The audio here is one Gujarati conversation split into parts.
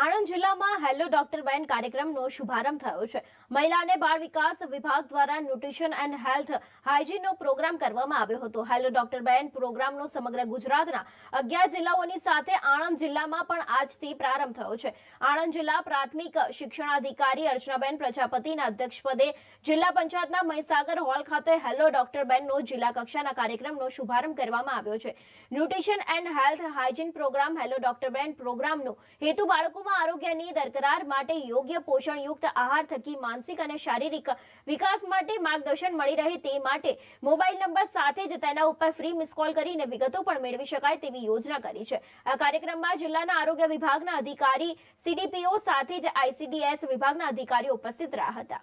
આણંદ જિલ્લામાં હેલો ડોક્ટર બેન કાર્યક્રમનો શુભારંભ થયો છે. મહિલા અને બાળ વિકાસ વિભાગ દ્વારા ન્યુટ્રિશન એન્ડ હેલ્થ હાઇજીનનો પ્રોગ્રામ કરવામાં આવ્યો હતો. હેલો ડોક્ટર બેન પ્રોગ્રામનો સમગ્ર ગુજરાતના 11 જિલ્લાઓની સાથે આણંદ જિલ્લામાં પણ આજથી પ્રારંભ થયો છે. આણંદ જિલ્લા પ્રાથમિક શિક્ષણાધિકારી અર્ચનાબેન પ્રજાપતિના અધ્યક્ષપદે જિલ્લા પંચાયતના મહીસાગર હોલ ખાતે હેલો ડોક્ટર બેનનો જિલ્લા કક્ષાના કાર્યક્રમનો શુભારંભ કરવામાં આવ્યો છે. Nutrition and health hygiene programme hello doctor ben પ્રોગ્રામનો હેતુ બાળકો આરોગ્યની દરકરાર માટે યોગ્ય પોષણયુક્ત આહાર થકી માનસિક અને શારીરિક વિકાસ માટે માર્ગદર્શન મળી રહે તે માટે મોબાઈલ નંબર સાથે જ તેના ઉપર ફ્રી મિસ કોલ કરીને વિગતો પણ મેળવી શકાય તેવી યોજના કરી છે. આ કાર્યક્રમમાં જિલ્લાના આરોગ્ય વિભાગના અધિકારી, સીડીપીઓ સાથે જ આઈસીડીએસ વિભાગના અધિકારીઓ ઉપસ્થિત રહ્યા હતા.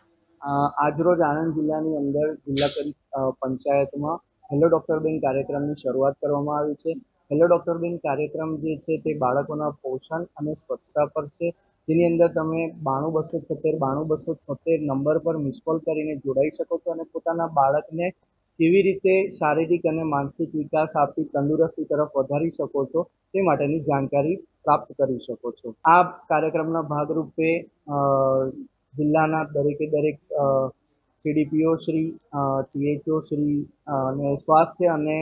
આજરોજ આણંદ જિલ્લાની અંદર જિલ્લા પંચાયતમાં હેલો ડોક્ટર બેન કાર્યક્રમની શરૂઆત કરવામાં આવી છે. હેલો ડોક્ટર બેન કાર્યક્રમ જે છે તે બાળકોના પોષણ અને સ્વચ્છતા પર છે. જેની અંદર તમે 92 276 નંબર પર મિસ કોલ કરીને જોડાઈ શકો છો અને પોતાના બાળકને કેવી રીતે શારીરિક અને માનસિક વિકાસ આપી તંદુરસ્તી તરફ વધારી શકો છો તે માટેની જાણકારી પ્રાપ્ત કરી શકો છો. આ કાર્યક્રમના ભાગરૂપે જિલ્લાના દરેક સીડીપીઓ શ્રી, ટીએચઓ શ્રી અને સ્વાસ્થ્ય અને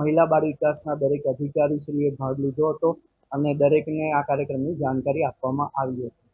મહિલા બાળ વિકાસના દરેક અધિકારી શ્રીએ ભાગ લીધો હતો અને દરેકને આ કાર્યક્રમની જાણકારી આપવામાં આવી હતી.